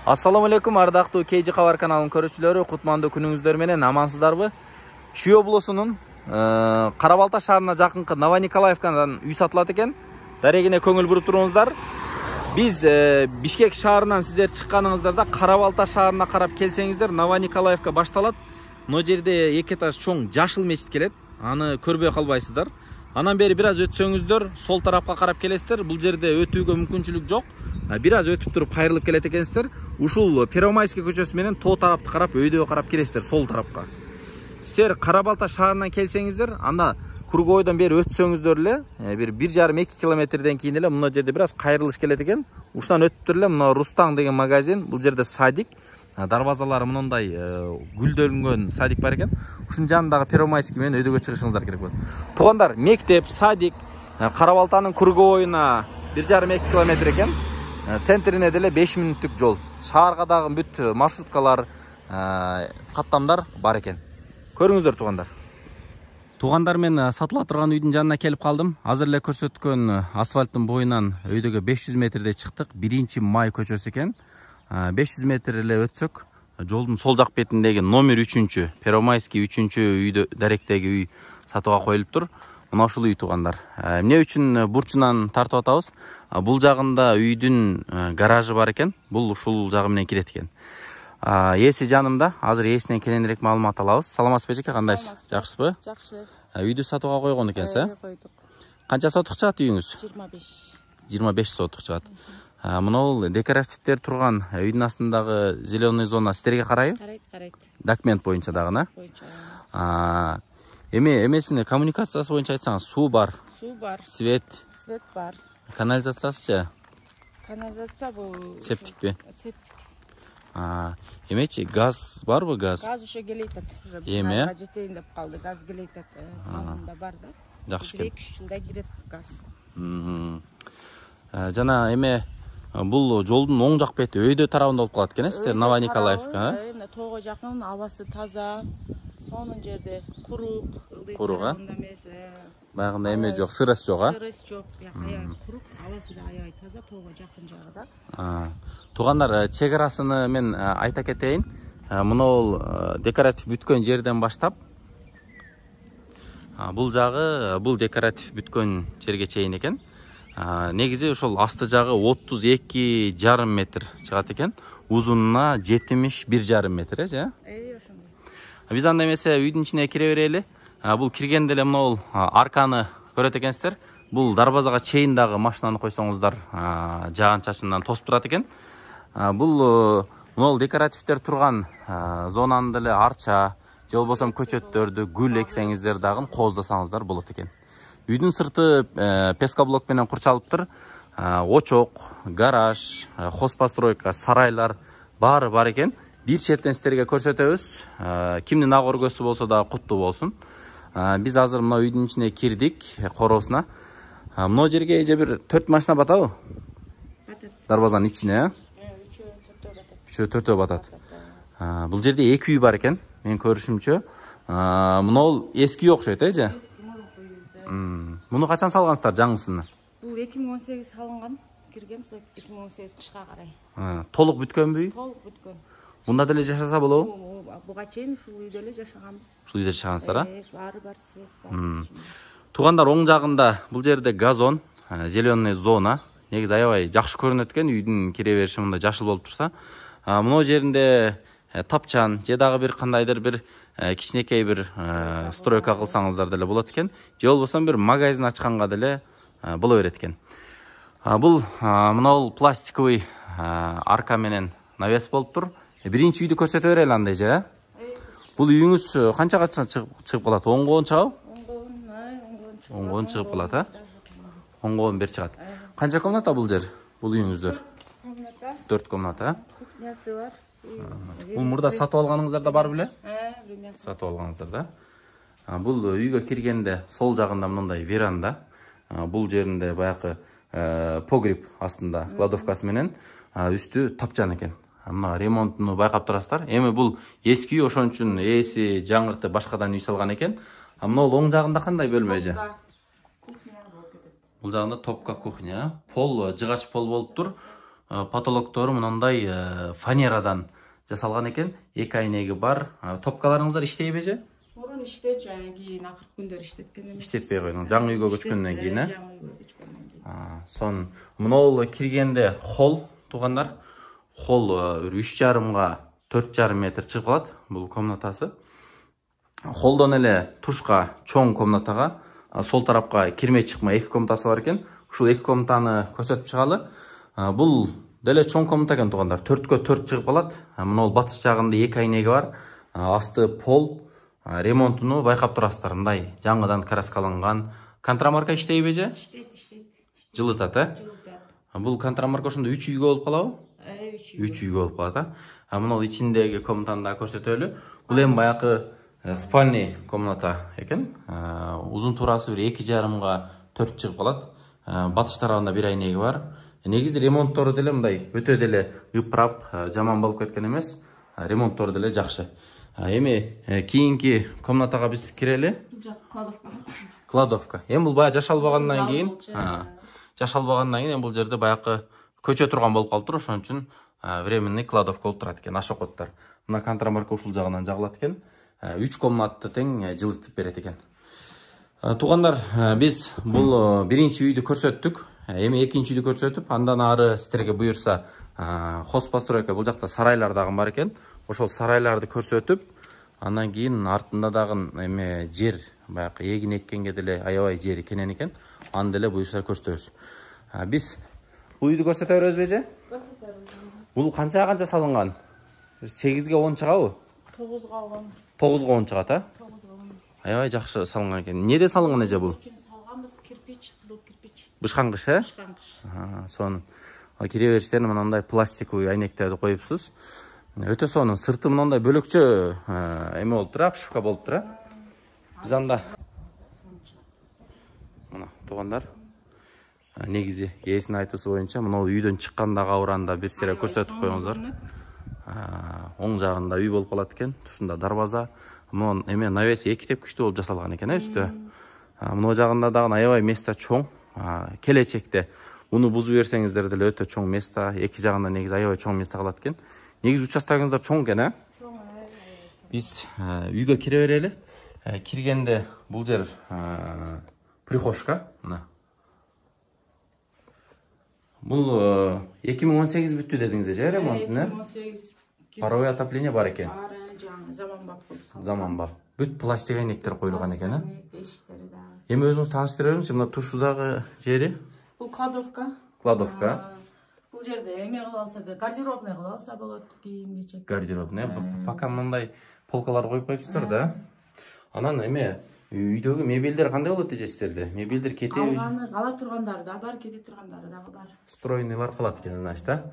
Assalamu alaikum, ардактуу KG Кабар каналынын көрүүчүлөрү, кутмандуу күнүңүздөр менен амансыздарбы? Чүй облусунун Карабалта шаарына жакынкы Новониколаевкадан үй сатылат экен. Дарегине көңүл буруп туруңуздар. Биз Бишкек шаарынан сиздер чыкканыңыздарда Карабалта шаарына карап келсеңиздер, Новониколаевка башталат. Мына жерде эки этаж чоң жашыл мечит келет. Аны көрбөй калбайсыздар. Анан бери бир аз өтсөңүздөр, сол тарапка карап келесиздер. Бул жерде өтүүгө мүмкүнчүлүк жок. Бир аз өтүп туруп кайрылып келет экенсиздер. Ушул Первомайский көчөсү менен тоо тарапты карап, өйдөгө карап келесиздер, сол тарапка. Сиздер Карабалта шаарынан келсеңиздер, анда Кургойдон бери өтсөңүздөр эле, бир 1,5-2 километрден кийин эле мына жерде бир аз кайрылыш келет экен. Ушунан өтүп эле мына Рустаң деген магазин, бул жерде садик, дарбазалары мындай гүлдөнгөн садик бар экен. Ушунун жанындагы Первомайский менен өйдөгө чыгышыңыздар керек болот. Туугандар, мектеп, садик Карабалтанын Кургойуна 1,5-2 километр экен. Центрине деле 5 мүнөттүк жол. Шаарга дагы бүт маршруткалар, каттамдар бар экен. Көрүңүздөр туугандар. Туугандар, мен сатыла турган үйдүн жанына келип калдым. Азыр эле көрсөткөн асфальттын боюнан өйдөгө 500 метрде чыктык. 1-май көчөсү экен. 500 метр эле өтсөк, жолдун сол жак бетиндеги номер 3-чү, Первомайский 3-чү үйдө даректеги үй сатууга коюлуп тур. Мына ушул үй туугандар. Эмне үчүн бурчунан тартып атабыз? Бул жагында үйдүн гаражы бар экен. Бул ушул жагы менен кирет экен. Ээси жанымда. Азыр ээсинен кененирээк маалымат алабыз. Саламатсызбы эжеке, кандайсыз? Жакшысызбы? Жакшы. Үйдү сатууга койгон экенсиз, Койдук. Канча сотук чыгат үйүңүз? 25. 25 сотук чыгат. Мына бул декоративдер турган үйдүн астындагы зеленый зона сиздерге карайбы? Карайт. Документ боюнча дагы, Боюнча. Эмесине коммуникациясы боюнча айтсаңыз, суу бар, Суу бар. свет, бар. канализациясычы? Канализация бул Септикпи? Септик. Эмечи, газ барбы, газ? Газ уже келейтет. Эме? Жетейин деп калды. Газ келейтет. Мында бар да. Жакшы экен. 2-3 жылда кирет газ. Жана эме бул жолдун оң жак бети өйдө тарабында болуп калат экен, сиздер Новониколаевка, Мына тоого жакын, абасы таза. Сонун жерде курук. Курук, Баягында эме жок, сырасы жок, Сырасы жок. Аябай курук, абасы да аябай таза, тоого жакын жагы да. Туугандар, чегарасыны мен айта кетейин. Мына бул декоратив бүткөн жерден баштап, бул жагы, бул декоратив бүткөн жерге чейин экен. Негизи ошол асты жагы 32,5 метр чыгат экен. Узунуна 71,5 метр, же? Ошондой. Биз анда эмесе үйдүн ичине кире берели. Бул киргенде эле мына бул арканы көрөт экенсиздер. Бул дарбазага чейин дагы машинаны койсоңуздар, жаан чачындан тосуп турат экен. Бул мына бул декоративдер турган зонаны деле арча, же болбосо көчөттөрдү, гүл эксеңиздер дагы кооздасаңыздар болот экен. Үйдүн сырты пескоблок менен курчалыптыр. Очок, гараж, хозпостройка, сарайлар баары бар экен. Бир четтен сиздерге көрсөтөбүз. Кимдин ак өргөсү болсо да куттуу болсун. Биз азыр мына үйдүн ичине кирдик, короосуна. Мына жерге эже бир 4 машина батабы? Батат. Дарбазанын ичине, Үчөө төртөө батат. Бул жерде 2 үй бар экен, мен көрүшүмчө. Мына бул эски үй окшойт, же? Муну качан салгансыздар, жаңысыны? Бул 2018 салынган. Киргем 2018 кышка карай. Толук бүткөнбү үй? Толук бүткөн. Мында деле жашаса болобу? Буга чейин ушул үйдө эле жашаганбыз. Ушул үйдө жашагансыздар, Баары бар, свет бар. Туугандар, оң жагында бул жерде газон, зеленый зона. Негизи аябай жакшы көрүнөт экен, үйдүн кире бериши мындай жашыл болуп турса. Мына жеринде тапчан же дагы бир кандайдыр бир кичинекей бир стройка кылсаңыздар деле болот экен. Же болбосо бир магазин ачканга деле боло берет экен. Бул мына бул пластиковый арка менен навес болуп тур. Биринчи үйдү көрсөтө берели андай, же? Бул үйүңүз канчага чыгып калат? Оңгон чыгабы? Оңгон чыгып калат, Оңгон бер чыгат. Канча комната бул жер? Бул үйүңүздөр? 4 комната, Кухнясы бар. Бул мурда сатып алганыңыздар да бар беле? Пример. Сатып алганыңыздар да. Бул үйгө киргенде сол жагында мындай веранда. Бул жеринде баягы погреб астында кладовкасы менен, үстү тапчан экен. Мына ремонтуну байкап турасыздар. Эми бул эски үй, ошон үчүн ээси жаңыртып башкадан үй салган экен. Мына бул оң жагында кандай бөлмө, же? Кухня болуп кетет. Бул жагында топка кухня, пол, жыгач пол болуп тур. потолоктору мындай фанерадан жасалган экен. 2 айнеги бар. Топкаларыңыздар иштейби же? Мурун иштечү, кийин акыркы күндөр иштеткен эмес. Иштетпей койдуң. Жаңы үйгө көчкөндөн кийин, Жаңы үйгө көчкөндөн кийин. Сон мынол киргенде холл туугандар. Холл 3,5га 4,5 метр чыгып калат бул комнатасы. Холдон эле тушка чоң комнатага, сол тарапка кирмей чыкмай 2 комнатасы бар экен. Ушул 2 комнатаны көрсөтүп чыгалы. Бул деле чоң комната экен туугандар. 4кө 4 чыгып калат. Мынол батыш жагында 2 айнеги бар. Асты пол. Ремонтуну байкап турасыздар. Мындай жаңыдан краскаланган. Контрамарка иштейби же? Иштейт. Жылытат, Жылытат. Бул контрамарка ошондо 3 үйгө болуп калабы? 3 үйгө болуп калат, Мынол ичиндеги комнатаны да көрсөтөлү. Бул эми баякы спальный комната экен. Узун турасы 2,5га 4 чыгып калат. Батыш тарабында 1 айнеги бар. Негизи ремонттору деле мындай өтө деле ыпырап, жаман болуп кеткен эмес. Ремонттору деле жакшы. Эми кийинки комнатага биз кирели. Кладовка. Эми бул бая жашалбагандан кийин, эми бул жерде баякы көчө турган болуп калыптыр, ошон үчүн временный кладовка болуп турат экен, ашокоттор. Мына контрамарка ушул жагынан жагылат экен. 3 комнатты тең жылытып берет экен. Туугандар, биз бул биринчи үйдү көрсөттүк. Эми экинчи үйдү көрсөтүп, андан ары сиздерге буюрса, хозпостройка бул жакта сарайлар дагы бар экен. Ошол сарайларды көрсөтүп, андан кийин артында дагы эме жер, баякы эгин эккенге деле аябай жери кенен экен. Аны деле буюрса көрсөтөбүз. Биз бул үйдү көрсөтө беребизби же? Көрсөтөбүз. Бул канча салынган? 8ге 10 чыгабы? 9га 10. 9га 10 чыгат, 9га 10. Аябай жакшы салынган экен. Эмнеде салынган эже бул? Салганбыз кирпич, кызыл кирпич. Бышкангыч, Бышкангыч. Сонун. Кире бериштерине мындай пластиковый айнектерди коюпсуз. Өтө сонун. Сырты мындай бөлөкчө эме болуп тура, обшивка болуп тура. Биз анда мына туугандар, негизи ээсинин айтуусу боюнча мына үйдөн чыкканда кабыранда бир сыйра көрсөтүп коюңуздар. Оң жагында үй болуп калат экен. Тушунда дарбаза. Мунун эме навеси 2 тепкичтүү болуп жасалган экен, үстү. Мына жагында дагы аябай место чоң. Келечекте муну бузуп берсеңиздер деле өтө чоң место, 2 жагында негизи аябай чоң место калат экен. Негизи участогуңуздар чоң экен, Чоң. Биз үйгө кире берели. Киргенде бул жер прихожка, мына. Бул 2018 бүттү дедиңиз же, ремонт, 2018. Паровой отопление бар экен. Бар, заманбап болуп салган. Заманбап. Бүт пластик айнектер коюлган экен, Эшиктери дагы. Эми өзүңүз тааныштыра бериңизчи, мына тушудагы жери? Бул кладовка. Кладовка. Бул жерде эме кыла алса, гардеробный кыла алса болот, кийим-кечек. Гардеробный. Пока мындай полкалар коюп коюпсуздар да. Анан эме үйдөгү мебелдер кандай болот эжесиздерде? Мебелдер кетеби? Алганы кала тургандары да бар, кете тургандары дагы бар. Стройныйлар калат экен, значит, да?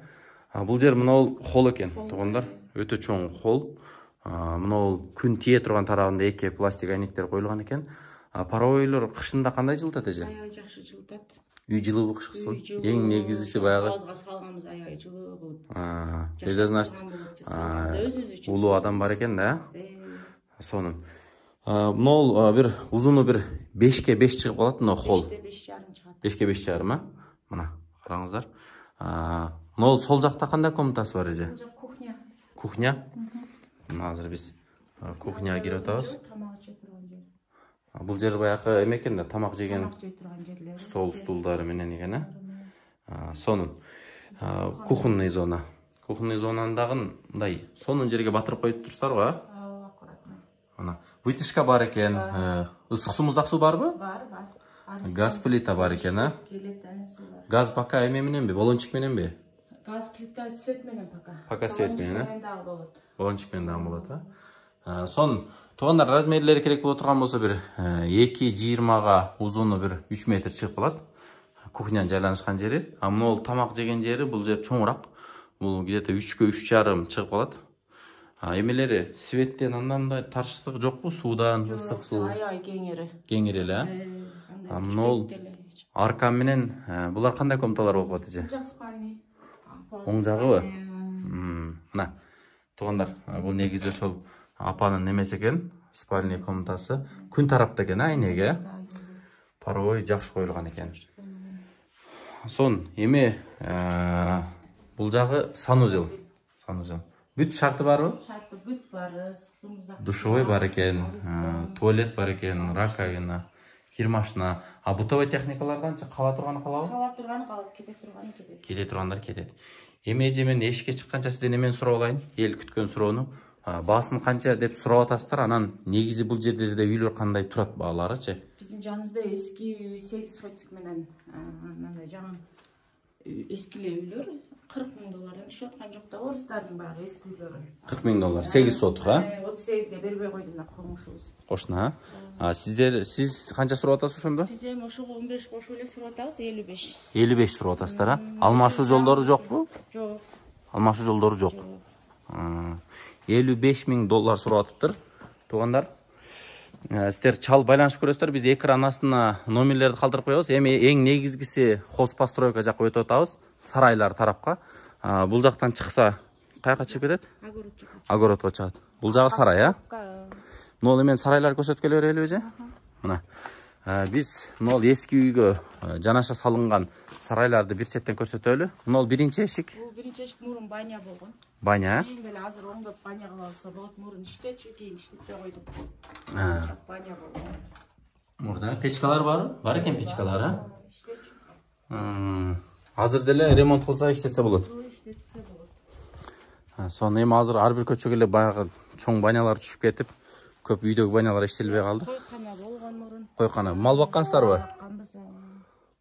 Бул жер мынау холл экен, туугандар. Өтө чоң холл. Мынау күн тие турган тарабында 2 пластик айнектер коюлган экен. Паровойлор кышында кандай жылытат эже? Аябай жакшы жылытат. Үй жылуу кышкысы. Эң негизгиси баягы. Газга салганбыз аябай жылуу кылып. Жерде, значит, улуу адам бар экен да? Сонун. Мынол бир узуну бир 5ке 5 чыгып калат, мына холл. 5,5 чыгат. 5ке 5,5, Мына, караңыздар. Мынол сол жакта кандай комнатасы бар эже? Кухня. Кухня. Азыр биз кухняга кирип атабыз. Тамак жей турган жер. Бул жер баягы эме экен да, тамак жеген Тамак жей турган жерлер. стол стулдары менен экен, Сонун. Кухонный зона. Кухонный зонандагы мындай сонун жерге батырып коюп турсуздарбы, Аккуратно. Мына вытяжка бар экен. Ысык суу, муздак суу барбы? Бар. Газ плита бар экен, Келет анысы бар. Газ пока эме мененби, баллончик мененби? Газ плита свет менен пока. Пока свет менен, Баллончик дагы болот. Баллончик менен дагы болот, Сонун. Туугандар, размерлери керек боло турган болсо бир 2,20га узуну бир 3 метр чыгып калат. Кухнянын жайланышкан жери. Мынол тамак жеген жери, бул жер чоңураак. Бул где-то 3ке 3,5 чыгып калат. Эмелери светтен андай таршылык жокпу? Суудан, ысык суу. Аябай кеңири. Кеңири эле, Мынол арка менен булар кандай комнаталар болуп калат эже? Жак спальный. Оң жагыбы? Мына. Туугандар, бул негизи ошол апанын немеси экен, спальный комнатасы. Күн тарапта экен, айнеге. Паровой жакшы коюлган экен. Сон, эми Бул жагы санузел. Бүт шарты барбы? Шарты бүт бар, сызымызда. Душевой бар экен, туалет бар экен, раковина, кир машина. А бытовой техникаларданчы кала турганы калабы? Кала турганы калат, кете турганы кетет. Кете тургандар кетет. Эми эже мен эшикке чыкканча сизден эмен сурап алайын. Эл күткөн суроону. Баасын канча деп сурап атасыздар, анан негизи бул жердерде үйлөр кандай турат бааларычы? Биздин жаныбызда эски үй 8 сотик менен мындай жаңы эскиле үйлөр $40,000 түшөт. Канжокта орустардын баары эски үйлөрү. $40,000, 8 сотук, а? 38ге бербей койду мына комушубуз. Кошуна, сиз канча сурап атасыз ошондо? Биз эми ошого 15 кошуп эле сурап атабыз, 55. 55 сурап атасыздар, а? Алмашуу жолдору жокпу? Жок. Алмашуу жолдору жок. $55,000 сурап атыптыр. Туугандар, сиздер чал байланышып көрөсүздөр. Биз экран астына номерлерди калтырып коебуз. Эми эң негизгиси хозпостройка жакка өтүп атабыз, сарайлар тарапка. Бул жактан чыкса каяка чыгып кетет? Огородко чыгат. Бул жагы сарай, а? Мына мен сарайлар көрсөткөлө берели же? Мына. Биз мына эски үйгө жанаша салынган сарайларды бир четтен көрсөтөлү. Мына биринчи эшик. Бул биринчи эшик мурун баня болгон. Баня? Кийин деле азыр оңдоп баня кыла алса болот. Мурун иштечү, кийин иштетпей койдук. Баня болгон. Мурда печкалар бар? Бар экен печкалар, а? Иштечү. Азыр деле ремонт кылса иштетсе болот. Иштетсе болот. Сону эми азыр ар бир көчөгө эле баягы чоң банялар түшүп кетип, көп үйдөгү банялар иштелбей калды. Койкана болгон мурун. Койкана. Мал баккансыздарбы? Бакканбыз.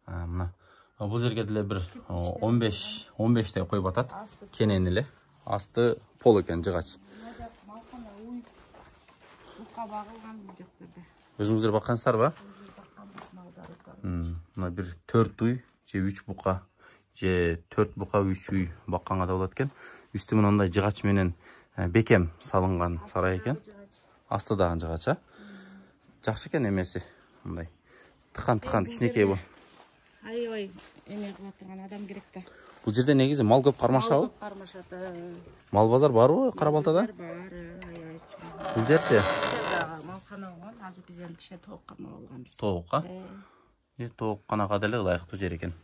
Мына. Бул жерге деле бир 15 коюп атат. Кенен эле. Асты пол экен, жыгач. Малкана уй. Бука багылган бул жактарда. Өзүңүздөр баккансыздарбы? Бакканбыз малдарыбыз бар. Мына бир 4 уй же 3 бука же 4 бука 3 уй бакканга да болот экен. Үстү мындай жыгач менен бекем салынган сарай экен. Асты дагы жыгач, а? Жакшы экен эмеси. Мындай тыкан кичинекей бул. Аябай эме кыла турган адам керек да. Бул жерде негизи мал көп кармашабы? Кармашат. Мал базар барбы Кара-Балтада? Бар, аябай чоң. Бул жерсе? Малкана болгон. Азыр биз эми кичине тооккана алганбыз. Тоокка? Тоокканага деле ылайыктуу жер экен.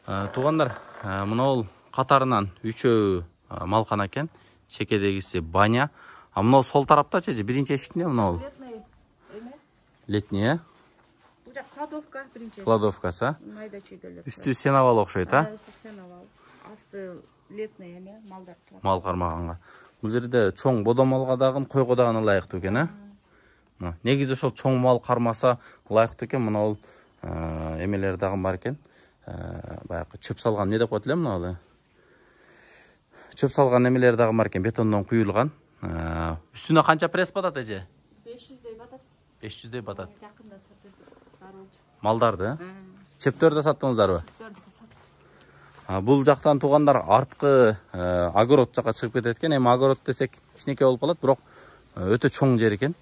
Туугандар, мына катарынан үчөө малкана экен. Чекедегиси баня. А мына сол тараптачы же биринчи эшик эмне мына? Летний, Бул жак кладовка биринчи. Кладовкасы. Майда чүйдөлөп. Үстү сеновал окшойт, а? Сеновал. Асты летний эме малдар турат. Мал кармаганга. Бул жерде чоң бодомалга дагы, койго дагы ылайыктуу экен, а? Негизи ошол чоң мал кармаса ылайыктуу экен. Мына эмелер дагы бар экен. Баягы чөп салган не деп коет элем мына? Чөп салган эмелер дагы бар экен, бетондон куюлган. Үстүнө канча пресс батат эже? 500дей батат. 500дей батат. Жакында сатып барылчу. Малдарды, чептерди саттыңыздарбы? Чептерди сатып. Бул жактан туугандар арткы огород жакка чыгып кетет экен. Эми огород десек кичинекей болуп калат, бирок өтө чоң жер экен.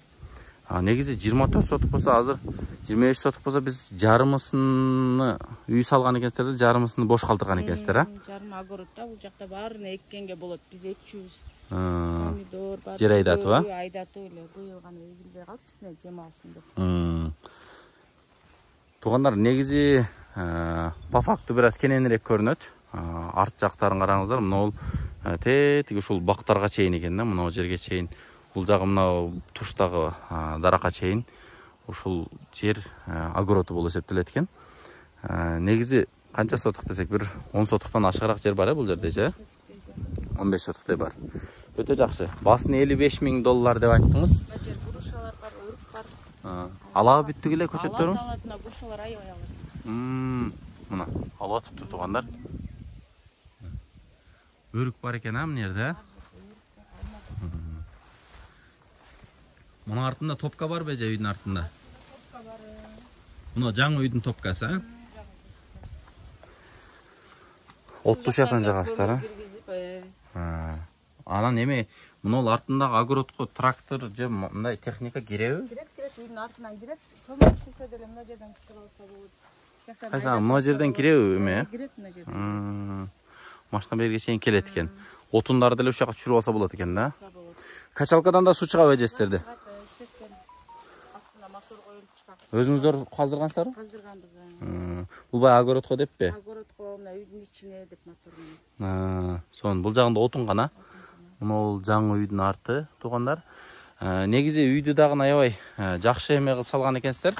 Негизи 24 сотук болсо, азыр 25 сотук болсо биз жарымысын үй салган экенсиздер да, жарымысын бош калтырган экенсиздер, а? Жарым огородда бул жакта баарын эккенге болот. Биз экчүбүз. Помидор бар. Жер айдатып, а? Айдатып эле быйыл гана эгилбей калды, кичине жем алсын деп. Туугандар, негизи по факту бир аз кененирээк көрүнөт. Арт жактарын караңыздар. Мына тетиги ушул бактарга чейин экен да, мына жерге чейин. Бул жагы мына туштагы даракка чейин ушул жер огороду болуп эсептелет экен. Негизи канча сотук десек, бир 10 сотуктан ашыгыраак жер бар, бул жерде же? 15 сотуктай бар. Өтө жакшы. Басын $55,000 деп айттыңыз. Мына жер бурушалар бар, өрүк бар. Алабы бүттүк эле көчөттөрүңүз? Алатына бурушалар аябай алат. Мына алып атыптыр туугандар. Өрүк бар экен, а, мына жерде? Мына артында топка бар бе же үйдүн артында? Топка бар. Мына жаңы үйдүн топкасы, а? Отту шатан жагасыздар, а? Анан эми мына артындагы огородко трактор же мындай техника киреби? Кирет, үйдүн артынан кирет. Көмөк кылса деле мына жерден түшүрүп алса болот. Кайса мына жерден киреби эми? Кирет мына жерден. Машина берге чейин келет экен. Отундарды деле ушакка түшүрүп алса болот экен да? Качалкадан да суу чыгабы эжесиздерди? Астына мотор коюлуп чыгат. Өзүңүздөр каздыргансыздарбы? Каздырганбыз. Бул бай огородко деппи? Огородко мына үйдүн ичине деп моторун. Сонун бул жагында отун гана. Мына жаңы үйдүн арты, туугандар. Негизи үйдү дагы аябай жакшы эме кылып салган экенсиздер.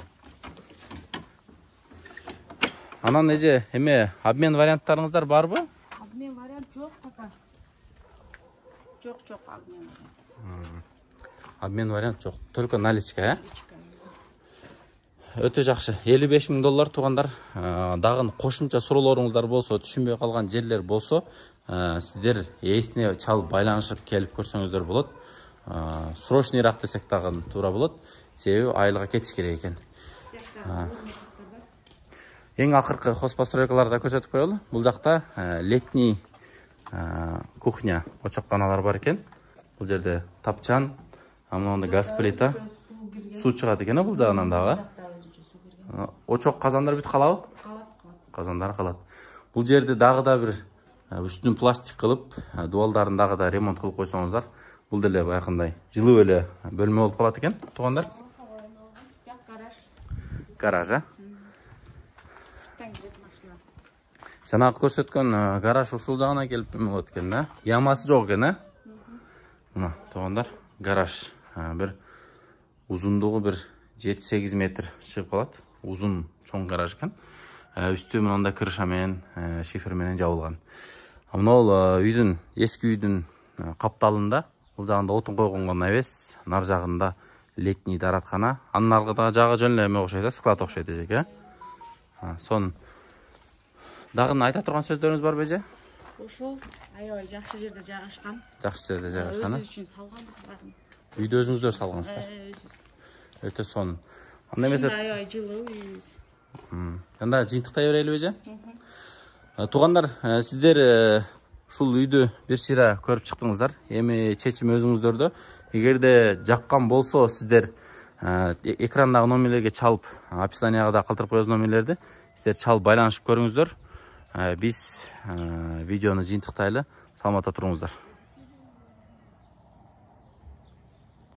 Анан эже эме обмен варианттарыңыздар барбы? Обмен вариант жок пока. Жок, обмен вариант. Обмен вариант жок. Только наличка, Өтө жакшы. $55,000 туугандар. Дагы кошумча суроолоруңуздар болсо, түшүнбөй калган жерлер болсо, сиздер ээсине чалып байланышып келип көрсөңүздөр болот. Срочныйраак десек дагы туура болот. Себеби айылга кетиш керек экен. Эң акыркы хозпостройкаларда көрсөтүп коелу. Бул жакта летний кухня, очоктоналар бар экен. Бул жерде тапчан, мында газ плита, суу чыгат экен бул жагынан дагы. Очок казандар бүт калабы? Казандар калат. Бул жерде дагы да бир үстүн пластик кылып, дуалдарын дагы да ремонт кылып койсоңуздар, бул деле байкындай жылуу эле бөлмө болуп калат экен, туугандар. Гараж, Жанагы көрсөткөн гараж ушул жагынан келип болот экен, Ямасы жок экен, Мына, туугандар, гараж. Бир узундугу бир 7-8 метр чыгып калат. Узун чоң гараж экен. Үстү мындай крыша менен, шифер менен жабылган. Мына үйдүн, эски үйдүн капталында, бул жагында отун койгонгон эбес, нар жагында летний дараткана. Анын аркадагы жагы жөн эле эме окшойт, склад окшойт эжеке. Сон дагы айта турган сөздөрүңүз барбы эже? Ошол аябай жакшы жерде жайгашкан. Жакшы жерде жайгашкан. Өзү үчүн салганбыз барын. Үйдү өзүңүздөр салгансыздар. Өтө сонун. Анда эмесе аябай жылуу үйүбүз. Анда жыйынтыктай берели эже? Туугандар, сиздер ушул үйдү бир сыйра көрүп чыктыңыздар. Эми чечим өзүңүздөрдө. Эгерде жаккан болсо, сиздер экрандагы номерлерге чалып, описанияга да калтырып коебуз номерлерди. Сиздер чалып байланышып көрүңүздөр. Биз видеону жыйынтыктайлы. Саламатта туруңуздар.